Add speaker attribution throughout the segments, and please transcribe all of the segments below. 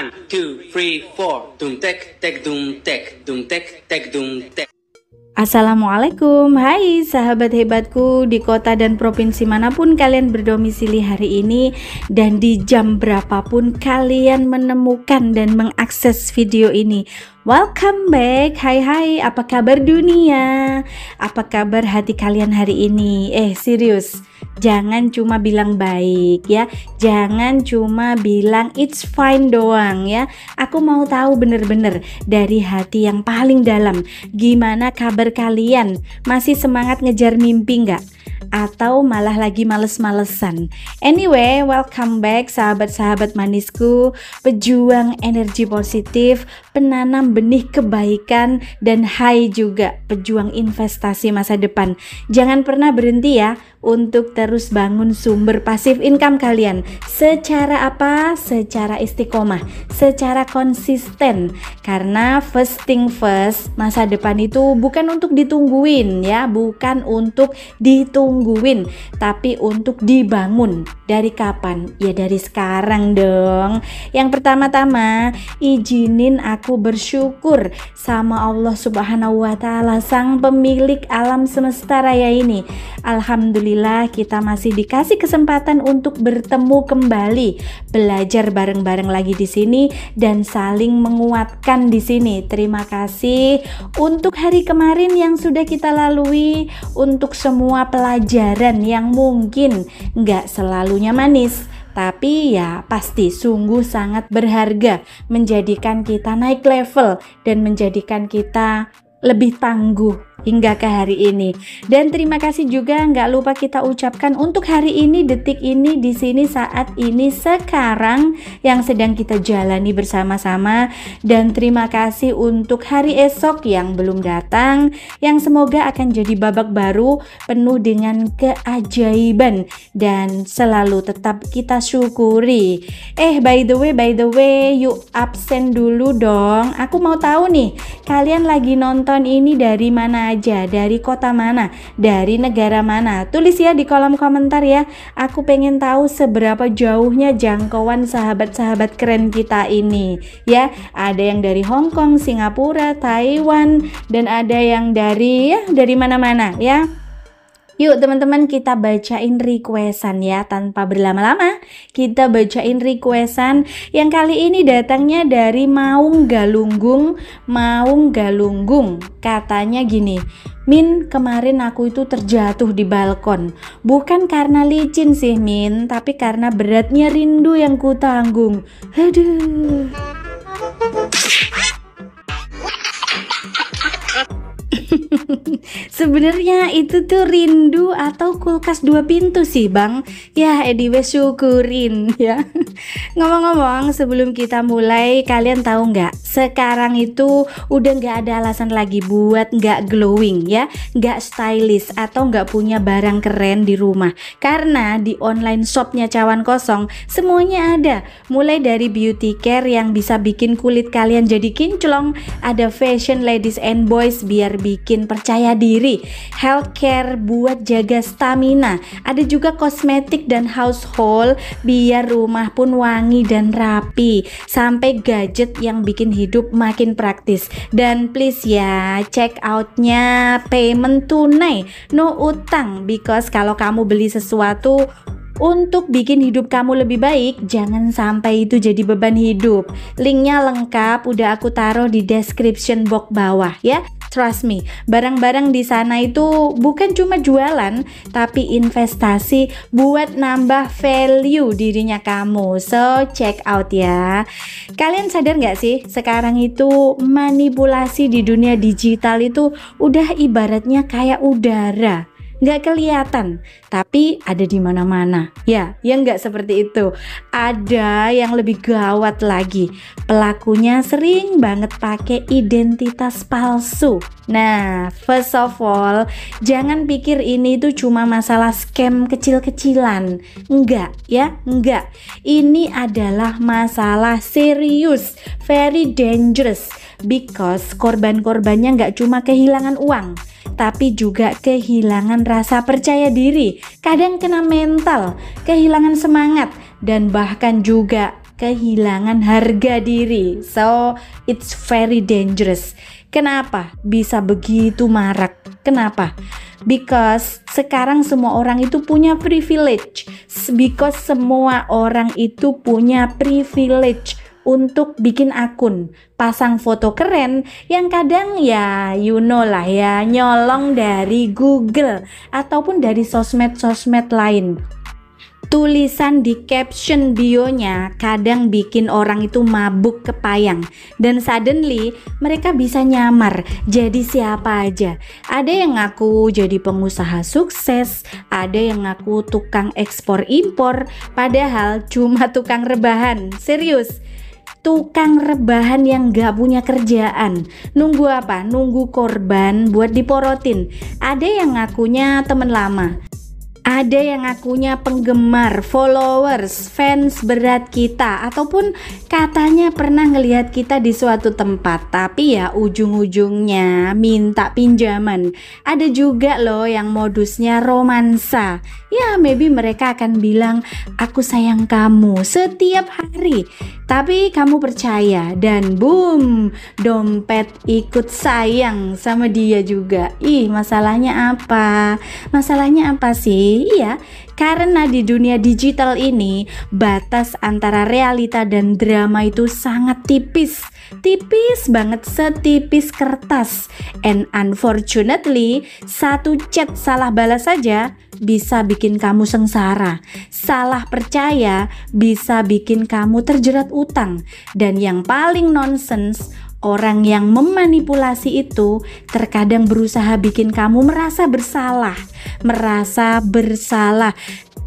Speaker 1: One, two, three, four. Dum tek tek dum tek tek dum tek.
Speaker 2: Assalamualaikum, hai sahabat hebatku di kota dan provinsi manapun kalian berdomisili hari ini, dan di jam berapapun kalian menemukan dan mengakses video ini. Welcome back, hai apa kabar dunia? Apa kabar hati kalian hari ini? Serius, jangan cuma bilang baik ya, jangan cuma bilang it's fine doang ya. Aku mau tahu bener-bener dari hati yang paling dalam, gimana kabar kalian? Masih semangat ngejar mimpi nggak? Atau malah lagi males-malesan? Anyway, welcome back sahabat-sahabat manisku, pejuang energi positif, penanam benih kebaikan, dan hai juga pejuang investasi masa depan. Jangan pernah berhenti ya untuk terus bangun sumber pasif income kalian. Secara apa? Secara istiqomah, secara konsisten. Karena first thing first, masa depan itu bukan untuk ditungguin ya, bukan untuk ditungguin, tapi untuk dibangun. Dari kapan? Ya dari sekarang dong. Yang pertama-tama, izinin aku bersyukur sama Allah Subhanahu wa Ta'ala, sang pemilik alam semesta raya ini. Alhamdulillah kita masih dikasih kesempatan untuk bertemu kembali, belajar bareng-bareng lagi di sini dan saling menguatkan di sini. Terima kasih untuk hari kemarin yang sudah kita lalui, untuk semua pelajaran yang mungkin nggak selalunya manis, tapi ya pasti sungguh sangat berharga, menjadikan kita naik level dan menjadikan kita lebih tangguh hingga ke hari ini. Dan terima kasih juga nggak lupa kita ucapkan untuk hari ini, detik ini, di sini, saat ini, sekarang yang sedang kita jalani bersama-sama. Dan terima kasih untuk hari esok yang belum datang, yang semoga akan jadi babak baru penuh dengan keajaiban dan selalu tetap kita syukuri. By the way, yuk absen dulu dong. Aku mau tahu nih, kalian lagi nonton ini dari mana aja, dari kota mana, dari negara mana? Tulis ya di kolom komentar ya. Aku pengen tahu seberapa jauhnya jangkauan sahabat-sahabat keren kita ini ya. Ada yang dari Hong Kong, Singapura, Taiwan, dan ada yang dari mana-mana ya. Yuk teman-teman, kita bacain requestan ya, tanpa berlama-lama. Kita bacain requestan yang kali ini datangnya dari Maung Galunggung. Katanya gini, Min, kemarin aku itu terjatuh di balkon. Bukan karena licin sih Min, tapi karena beratnya rindu yang ku tanggung. Aduh. Sebenarnya itu tuh rindu atau kulkas 2 pintu sih bang? Ya anyway, syukurin ya. Ngomong-ngomong, sebelum kita mulai, kalian tahu nggak? Sekarang itu udah nggak ada alasan lagi buat nggak glowing ya, nggak stylish atau nggak punya barang keren di rumah. Karena di online shopnya Cawan Kosong semuanya ada. Mulai dari beauty care yang bisa bikin kulit kalian jadi kinclong, ada fashion ladies and boys biar bikin percaya diri, healthcare buat jaga stamina, ada juga kosmetik dan household biar rumah pun wangi dan rapi, sampai gadget yang bikin hidup makin praktis. Dan please ya, check outnya payment tunai, no utang, because kalau kamu beli sesuatu untuk bikin hidup kamu lebih baik, jangan sampai itu jadi beban hidup. Linknya lengkap, udah aku taruh di description box bawah ya. Trust me, barang-barang di sana itu bukan cuma jualan, tapi investasi buat nambah value dirinya kamu. So check out ya. Kalian sadar nggak sih, sekarang itu manipulasi di dunia digital itu udah ibaratnya kayak udara. Nggak kelihatan, tapi ada di mana-mana. Ya nggak seperti itu. Ada yang lebih gawat lagi. Pelakunya sering banget pakai identitas palsu. Nah, first of all, jangan pikir ini tuh cuma masalah scam kecil-kecilan. Enggak ya, enggak. Ini adalah masalah serius, very dangerous. Because korban-korbannya nggak cuma kehilangan uang, tapi juga kehilangan rasa percaya diri, kadang kena mental, kehilangan semangat, dan bahkan juga kehilangan harga diri. So, it's very dangerous. Kenapa bisa begitu marak? Kenapa? Because sekarang semua orang itu punya privilege. Because semua orang itu punya privilege untuk bikin akun, pasang foto keren yang kadang ya you know lah ya, nyolong dari Google ataupun dari sosmed-sosmed lain. Tulisan di caption bionya kadang bikin orang itu mabuk kepayang, dan suddenly mereka bisa nyamar jadi siapa aja. Ada yang ngaku jadi pengusaha sukses, ada yang ngaku tukang ekspor impor, padahal cuma tukang rebahan. Serius, tukang rebahan yang gak punya kerjaan. Nunggu apa? Nunggu korban buat diporotin. Ada yang ngakunya temen lama, ada yang ngakunya penggemar, followers, fans berat kita, ataupun katanya pernah ngelihat kita di suatu tempat, tapi ya ujung-ujungnya minta pinjaman. Ada juga loh yang modusnya romansa. Ya maybe mereka akan bilang aku sayang kamu setiap hari, tapi kamu percaya dan boom, dompet ikut sayang sama dia juga. Masalahnya apa? Masalahnya apa sih? Iya, karena di dunia digital ini batas antara realita dan drama itu sangat tipis. Tipis banget, setipis kertas. And unfortunately, satu chat salah balas saja bisa bikin kamu sengsara. Salah percaya bisa bikin kamu terjerat utang. Dan yang paling nonsens, orang yang memanipulasi itu terkadang berusaha bikin kamu merasa bersalah.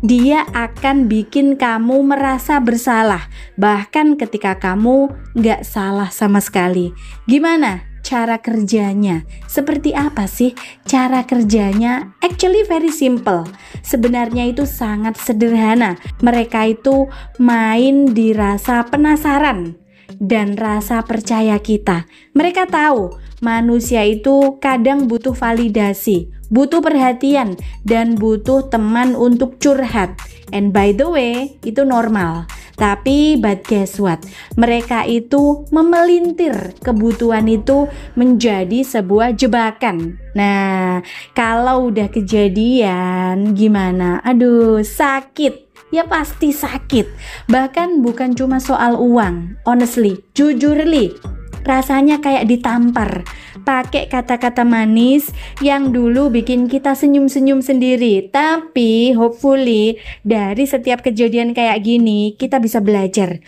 Speaker 2: Dia akan bikin kamu merasa bersalah, bahkan ketika kamu gak salah sama sekali. Gimana cara kerjanya? Seperti apa sih cara kerjanya? Actually very simple. Sebenarnya itu sangat sederhana. Mereka itu main di rasa penasaran dan rasa percaya kita. Mereka tahu manusia itu kadang butuh validasi, butuh perhatian, dan butuh teman untuk curhat. And by the way, itu normal. Tapi but guess what? Mereka itu memelintir kebutuhan itu menjadi sebuah jebakan. Nah, kalau udah kejadian gimana? Aduh, sakit. Ya pasti sakit. Bahkan bukan cuma soal uang. Honestly, jujurly, rasanya kayak ditampar pakai kata-kata manis yang dulu bikin kita senyum-senyum sendiri. Tapi hopefully dari setiap kejadian kayak gini kita bisa belajar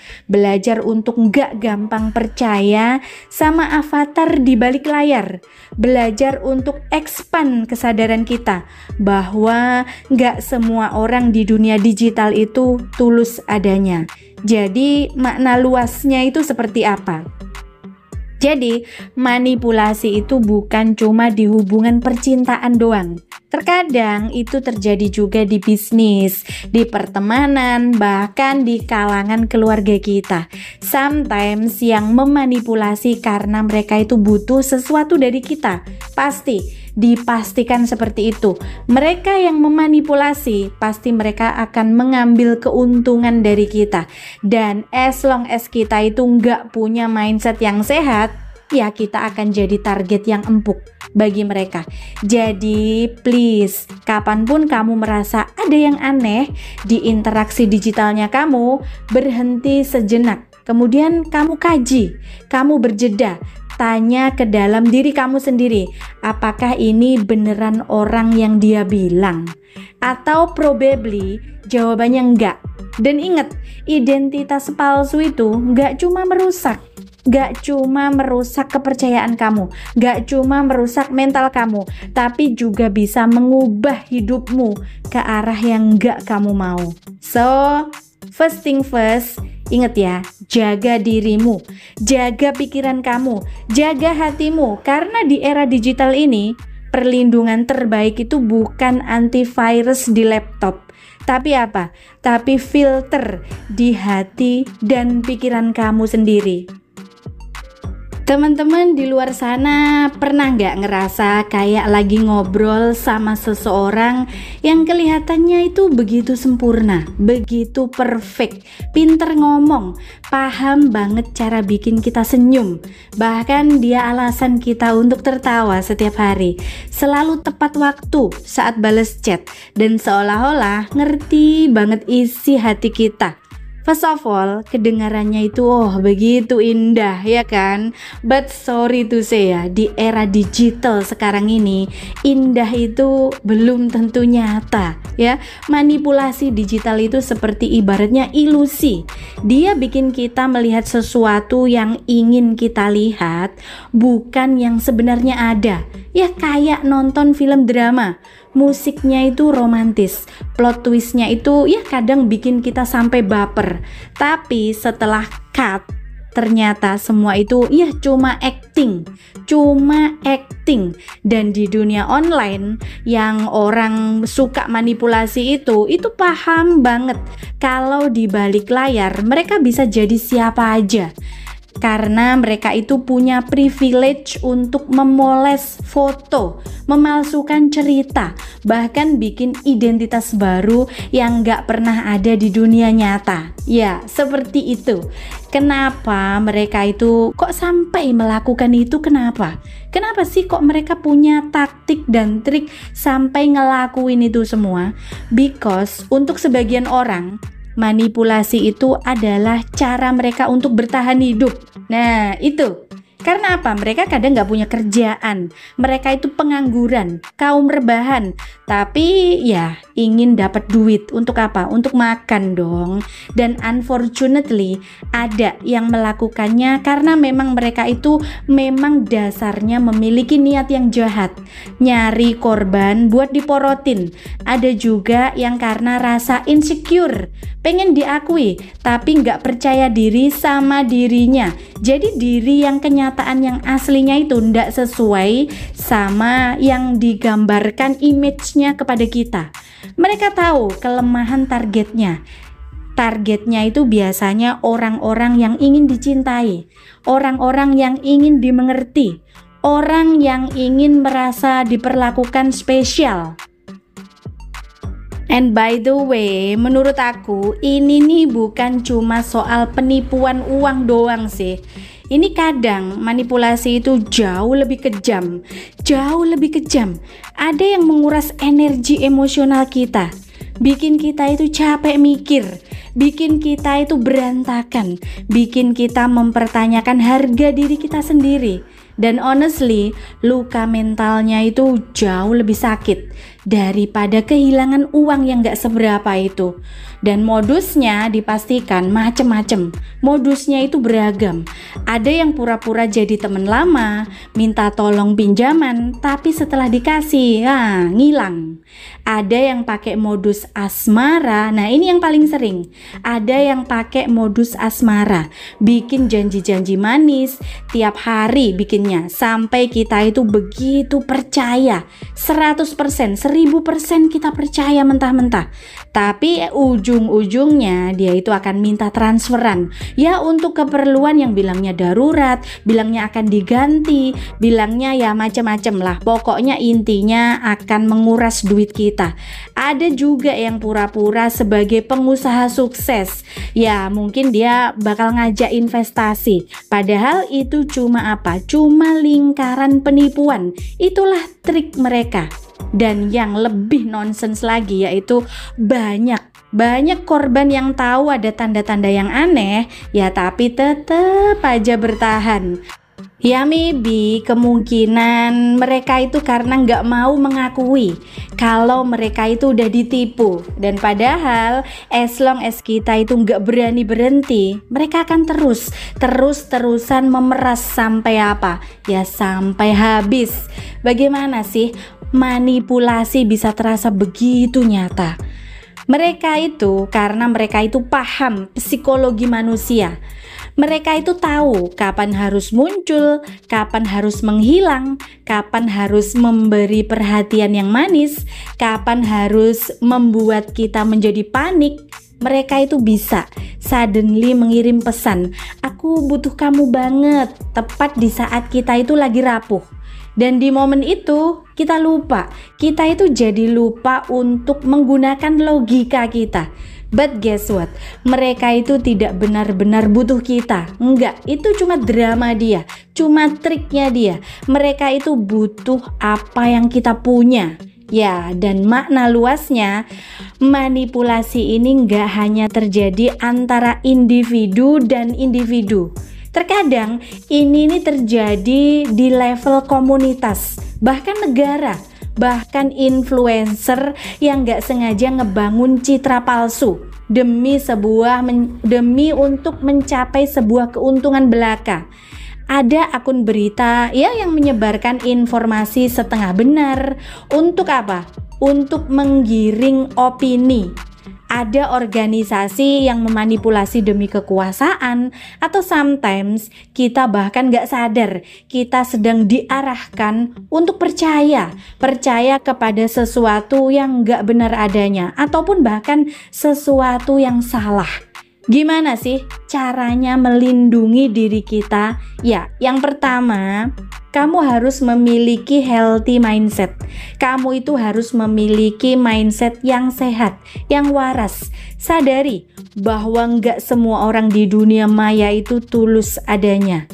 Speaker 2: untuk gak gampang percaya sama avatar di balik layar. Belajar untuk expand kesadaran kita bahwa gak semua orang di dunia digital itu tulus adanya. Jadi makna luasnya itu seperti apa? Jadi manipulasi itu bukan cuma di hubungan percintaan doang. Terkadang itu terjadi juga di bisnis, di pertemanan, bahkan di kalangan keluarga kita. Sometimes yang memanipulasi karena mereka itu butuh sesuatu dari kita. Pasti, dipastikan seperti itu. Mereka yang memanipulasi, pasti mereka akan mengambil keuntungan dari kita. Dan as long as kita itu nggak punya mindset yang sehat, ya kita akan jadi target yang empuk bagi mereka. Jadi please, kapanpun kamu merasa ada yang aneh di interaksi digitalnya kamu, berhenti sejenak. Kemudian kamu kaji, kamu berjeda, tanya ke dalam diri kamu sendiri, apakah ini beneran orang yang dia bilang? Atau probably jawabannya enggak. Dan ingat, identitas palsu itu enggak cuma merusak kepercayaan kamu, gak cuma merusak mental kamu, tapi juga bisa mengubah hidupmu ke arah yang gak kamu mau. So, first thing first, ingat ya, jaga dirimu, jaga pikiran kamu, jaga hatimu, karena di era digital ini, perlindungan terbaik itu bukan antivirus di laptop, tapi apa? Tapi filter di hati dan pikiran kamu sendiri. Teman-teman di luar sana pernah nggak ngerasa kayak lagi ngobrol sama seseorang yang kelihatannya itu begitu sempurna, begitu perfect, pinter ngomong, paham banget cara bikin kita senyum, bahkan dia alasan kita untuk tertawa setiap hari, selalu tepat waktu saat bales chat, dan seolah-olah ngerti banget isi hati kita. First of all, kedengarannya itu begitu indah, ya kan? But sorry to say ya, di era digital sekarang ini, indah itu belum tentu nyata, ya. Manipulasi digital itu seperti ibaratnya ilusi. Dia bikin kita melihat sesuatu yang ingin kita lihat, bukan yang sebenarnya ada. Ya kayak nonton film drama. Musiknya itu romantis, plot twistnya itu ya kadang bikin kita sampai baper. Tapi setelah cut, ternyata semua itu ya cuma acting. Dan di dunia online yang orang suka manipulasi itu paham banget kalau di balik layar mereka bisa jadi siapa aja. Karena mereka itu punya privilege untuk memoles foto, memalsukan cerita, bahkan bikin identitas baru yang gak pernah ada di dunia nyata. Ya, seperti itu. Kenapa mereka itu kok sampai melakukan itu? Kenapa? Kenapa sih kok mereka punya taktik dan trik sampai ngelakuin itu semua? Because untuk sebagian orang, manipulasi itu adalah cara mereka untuk bertahan hidup. Nah, itu. Karena apa? Mereka kadang nggak punya kerjaan. Mereka itu pengangguran, kaum rebahan. Tapi ya ingin dapat duit. Untuk apa? Untuk makan dong. Dan unfortunately ada yang melakukannya karena memang mereka itu memang dasarnya memiliki niat yang jahat. Nyari korban buat diporotin. Ada juga yang karena rasa insecure, pengen diakui tapi nggak percaya diri sama dirinya. Jadi diri yang kenyataan yang aslinya itu nggak sesuai sama yang digambarkan image-nya kepada kita. Mereka tahu kelemahan targetnya. Targetnya itu biasanya orang-orang yang ingin dicintai, orang-orang yang ingin dimengerti, orang yang ingin merasa diperlakukan spesial. And by the way, menurut aku ini nih bukan cuma soal penipuan uang doang sih. Ini kadang manipulasi itu jauh lebih kejam. Ada yang menguras energi emosional kita, bikin kita itu capek mikir, bikin kita itu berantakan, bikin kita mempertanyakan harga diri kita sendiri. Dan honestly, luka mentalnya itu jauh lebih sakit daripada kehilangan uang yang gak seberapa itu. Dan modusnya dipastikan macem-macem. Modusnya itu beragam. Ada yang pura-pura jadi teman lama, minta tolong pinjaman, tapi setelah dikasih, ngilang. Ada yang pakai modus asmara. Nah, ini yang paling sering. Ada yang pakai modus asmara, bikin janji-janji manis tiap hari bikinnya, sampai kita itu begitu percaya, 100%, 1000% kita percaya mentah-mentah. Tapi ujung-ujungnya dia itu akan minta transferan, ya untuk keperluan yang bilangnya darurat, bilangnya akan diganti, bilangnya ya macam-macam lah. Pokoknya intinya akan menguras duit kita. Ada juga yang pura-pura sebagai pengusaha sukses, ya mungkin dia bakal ngajak investasi, padahal itu cuma apa? Cuma lingkaran penipuan. Itulah trik mereka. Dan yang lebih nonsens lagi yaitu banyak korban yang tahu ada tanda-tanda yang aneh, ya tapi tetap aja bertahan. Ya maybe kemungkinan mereka itu karena nggak mau mengakui kalau mereka itu udah ditipu. Dan padahal as long as kita itu nggak berani berhenti, mereka akan terus-terusan memeras sampai apa? Ya sampai habis. Bagaimana sih manipulasi bisa terasa begitu nyata? Mereka itu karena mereka itu paham psikologi manusia. Mereka itu tahu kapan harus muncul, kapan harus menghilang, kapan harus memberi perhatian yang manis, kapan harus membuat kita menjadi panik, Mereka itu bisa suddenly mengirim pesan, aku butuh kamu banget, tepat di saat kita itu lagi rapuh. Dan di momen itu kita lupa, kita itu jadi lupa untuk menggunakan logika kita. But guess what? Mereka itu tidak benar-benar butuh kita. Enggak, itu cuma drama dia, cuma triknya dia. Mereka itu butuh apa yang kita punya. Ya, dan makna luasnya, manipulasi ini nggak hanya terjadi antara individu dan individu. Terkadang ini terjadi di level komunitas, bahkan negara, bahkan influencer yang nggak sengaja ngebangun citra palsu demi untuk mencapai sebuah keuntungan belaka. Ada akun berita ya yang menyebarkan informasi setengah benar. Untuk apa? Untuk menggiring opini. Ada organisasi yang memanipulasi demi kekuasaan, atau sometimes kita bahkan gak sadar kita sedang diarahkan untuk percaya kepada sesuatu yang gak benar adanya, ataupun bahkan sesuatu yang salah. Gimana sih caranya melindungi diri kita? Ya, yang pertama, kamu harus memiliki healthy mindset. Kamu itu harus memiliki mindset yang sehat, yang waras. Sadari bahwa nggak semua orang di dunia maya itu tulus adanya.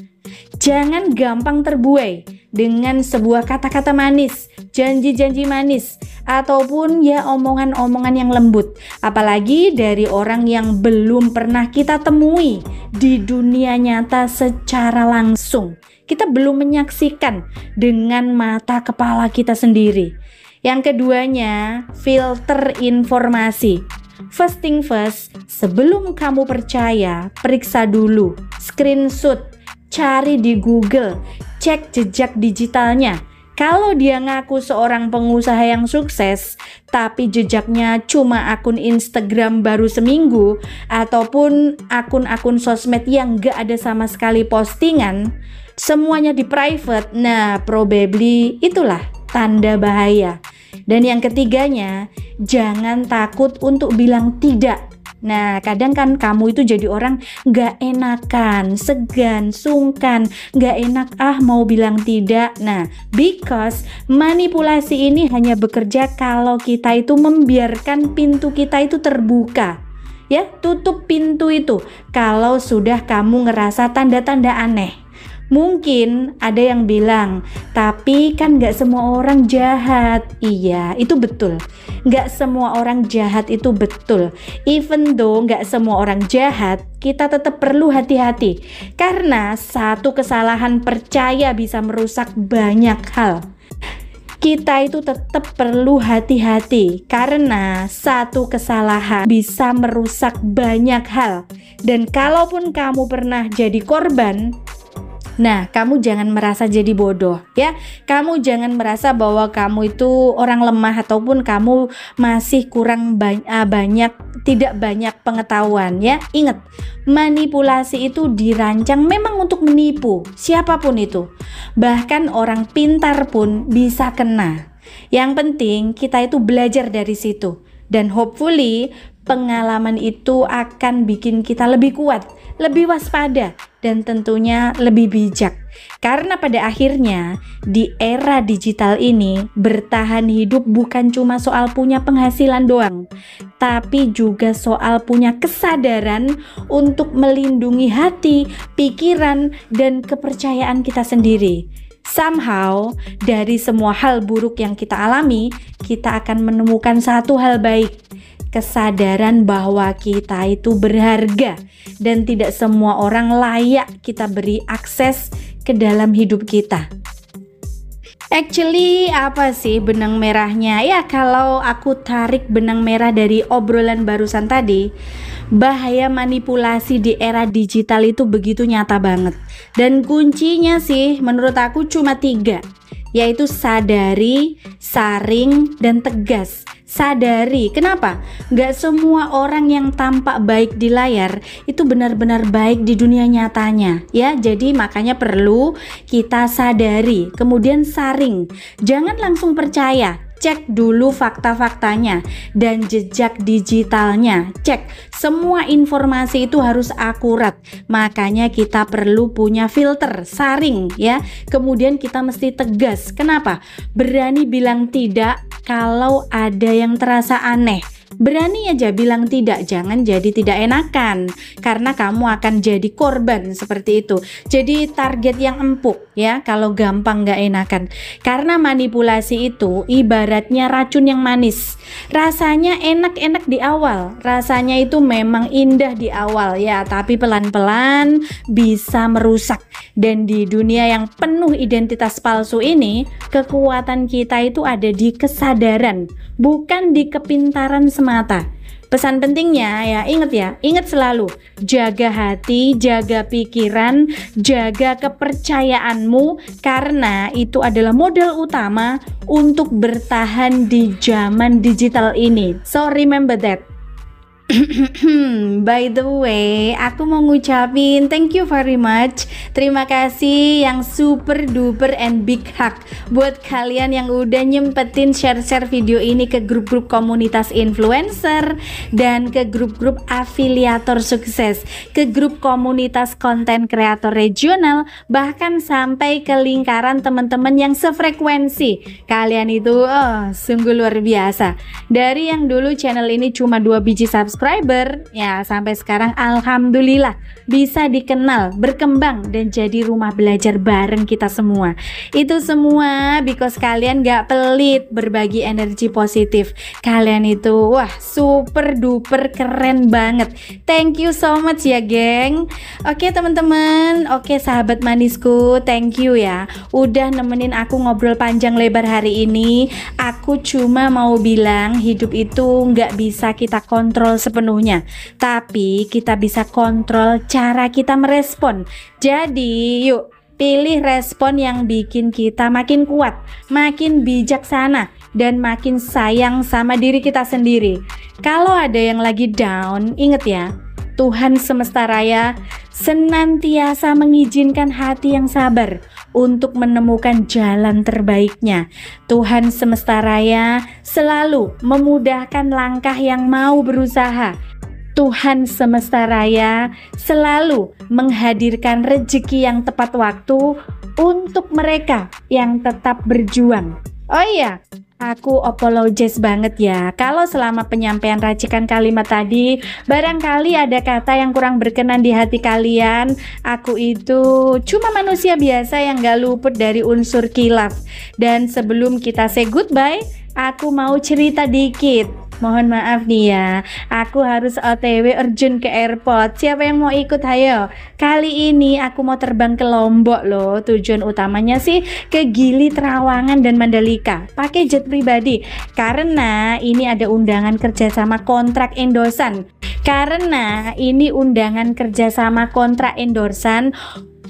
Speaker 2: Jangan gampang terbuai dengan sebuah kata-kata manis, janji-janji manis, ataupun ya omongan-omongan yang lembut. Apalagi dari orang yang belum pernah kita temui di dunia nyata secara langsung. Kita belum menyaksikan dengan mata kepala kita sendiri. Yang keduanya, filter informasi. First thing first, sebelum kamu percaya, periksa dulu, screenshot, cari di Google, cek jejak digitalnya. Kalau dia ngaku seorang pengusaha yang sukses, tapi jejaknya cuma akun Instagram baru seminggu, ataupun akun-akun sosmed yang gak ada sama sekali postingan, semuanya di private, nah probably itulah tanda bahaya. Dan yang ketiganya, jangan takut untuk bilang tidak. Nah, kadang kan kamu itu jadi orang gak enakan, segan, sungkan, gak enak mau bilang tidak. Nah, because manipulasi ini hanya bekerja kalau kita itu membiarkan pintu kita itu terbuka. Ya, tutup pintu itu kalau sudah kamu ngerasa tanda-tanda aneh. Mungkin ada yang bilang, tapi kan gak semua orang jahat. Iya, itu betul. Gak semua orang jahat itu betul. Even though gak semua orang jahat, kita tetap perlu hati-hati. Karena satu kesalahan percaya bisa merusak banyak hal. Kita itu tetap perlu hati-hati karena satu kesalahan bisa merusak banyak hal. Dan kalaupun kamu pernah jadi korban, nah, kamu jangan merasa jadi bodoh ya. Kamu jangan merasa bahwa kamu itu orang lemah ataupun kamu masih kurang tidak banyak pengetahuan ya. Ingat, manipulasi itu dirancang memang untuk menipu siapapun itu. Bahkan orang pintar pun bisa kena. Yang penting kita itu belajar dari situ. Dan hopefully pengalaman itu akan bikin kita lebih kuat, lebih waspada, dan tentunya lebih bijak. Karena pada akhirnya di era digital ini bertahan hidup bukan cuma soal punya penghasilan doang, tapi juga soal punya kesadaran untuk melindungi hati, pikiran, dan kepercayaan kita sendiri. Somehow, dari semua hal buruk yang kita alami, kita akan menemukan satu hal baik. Kesadaran bahwa kita itu berharga dan tidak semua orang layak kita beri akses ke dalam hidup kita. Actually, apa sih benang merahnya? Ya, kalau aku tarik benang merah dari obrolan barusan tadi, bahaya manipulasi di era digital itu begitu nyata banget. Dan kuncinya sih menurut aku cuma 3, yaitu sadari, saring, dan tegas. Sadari, kenapa? Gak semua orang yang tampak baik di layar itu benar-benar baik di dunia nyatanya ya. Jadi makanya perlu kita sadari, kemudian saring. Jangan langsung percaya, cek dulu fakta-faktanya dan jejak digitalnya, cek semua informasi itu harus akurat. Makanya kita perlu punya filter, saring ya. Kemudian kita mesti tegas. Kenapa? Berani bilang tidak kalau ada yang terasa aneh. Berani aja bilang tidak, jangan jadi tidak enakan, karena kamu akan jadi korban seperti itu. Jadi target yang empuk ya, kalau gampang nggak enakan. Karena manipulasi itu ibaratnya racun yang manis. Rasanya enak-enak di awal, rasanya itu memang indah di awal ya, tapi pelan-pelan bisa merusak. Dan di dunia yang penuh identitas palsu ini, kekuatan kita itu ada di kesadaran, bukan di kepintaran semata. Pesan pentingnya ya, ingat selalu, jaga hati, jaga pikiran, jaga kepercayaanmu, karena itu adalah modal utama untuk bertahan di zaman digital ini. So remember that. By the way, aku mau ngucapin thank you very much. Terima kasih yang super duper and big hug buat kalian yang udah nyempetin share-share video ini ke grup-grup komunitas influencer dan ke grup-grup afiliator sukses, ke grup komunitas konten kreator regional, bahkan sampai ke lingkaran teman-teman yang sefrekuensi. Kalian itu sungguh luar biasa. Dari yang dulu channel ini cuma 2 biji subscriber ya, sampai sekarang alhamdulillah bisa dikenal, berkembang, dan jadi rumah belajar bareng kita semua. Itu semua because kalian gak pelit berbagi energi positif. Kalian itu wah super duper keren banget. Thank you so much ya geng. Oke teman-teman, oke sahabat manisku, thank you ya udah nemenin aku ngobrol panjang lebar hari ini. Aku cuma mau bilang hidup itu nggak bisa kita kontrol sepenuhnya, tapi kita bisa kontrol cara kita merespon. Jadi yuk pilih respon yang bikin kita makin kuat, makin bijaksana, dan makin sayang sama diri kita sendiri. Kalau ada yang lagi down, inget ya, Tuhan semesta raya senantiasa mengizinkan hati yang sabar untuk menemukan jalan terbaiknya. Tuhan semesta raya selalu memudahkan langkah yang mau berusaha. Tuhan semesta raya selalu menghadirkan rezeki yang tepat waktu untuk mereka yang tetap berjuang. Oh iya, aku apologize banget ya kalau selama penyampaian racikan kalimat tadi barangkali ada kata yang kurang berkenan di hati kalian. Aku itu cuma manusia biasa yang gak luput dari unsur khilaf. Dan sebelum kita say goodbye, aku mau cerita dikit. Mohon maaf nih ya, aku harus OTW urgent ke airport. Siapa yang mau ikut? Hayo. Kali ini aku mau terbang ke Lombok loh. Tujuan utamanya sih ke Gili, Trawangan, dan Mandalika. Pakai jet pribadi. Karena ini ada undangan kerjasama kontrak endorsan.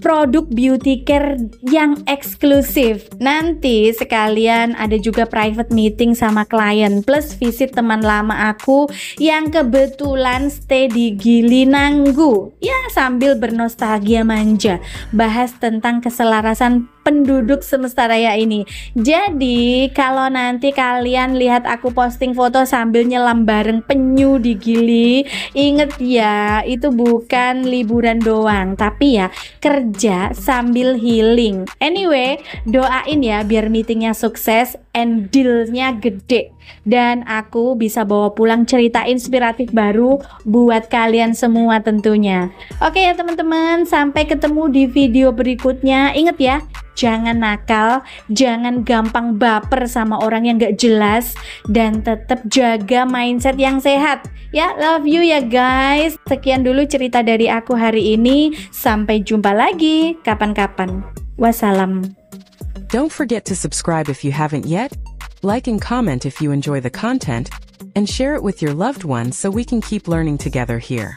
Speaker 2: Produk beauty care yang eksklusif. Nanti sekalian ada juga private meeting sama klien, plus visit teman lama aku yang kebetulan stay di Gili Nanggu. Ya sambil bernostalgia manja, bahas tentang keselarasan penduduk semesta raya ini. Jadi kalau nanti kalian lihat aku posting foto sambil nyelam bareng penyu di Gili, inget ya, itu bukan liburan doang, tapi ya kerja sambil healing. Anyway, doain ya biar meetingnya sukses and dealnya gede, dan aku bisa bawa pulang cerita inspiratif baru buat kalian semua tentunya. Oke ya teman-teman, sampai ketemu di video berikutnya. Ingat ya, jangan nakal, jangan gampang baper sama orang yang gak jelas, dan tetap jaga mindset yang sehat. Ya, love you ya guys. Sekian dulu cerita dari aku hari ini. Sampai jumpa lagi kapan-kapan. Wassalam.
Speaker 3: Don't forget to subscribe if you haven't yet, like and comment if you enjoy the content, and share it with your loved ones so we can keep learning together here.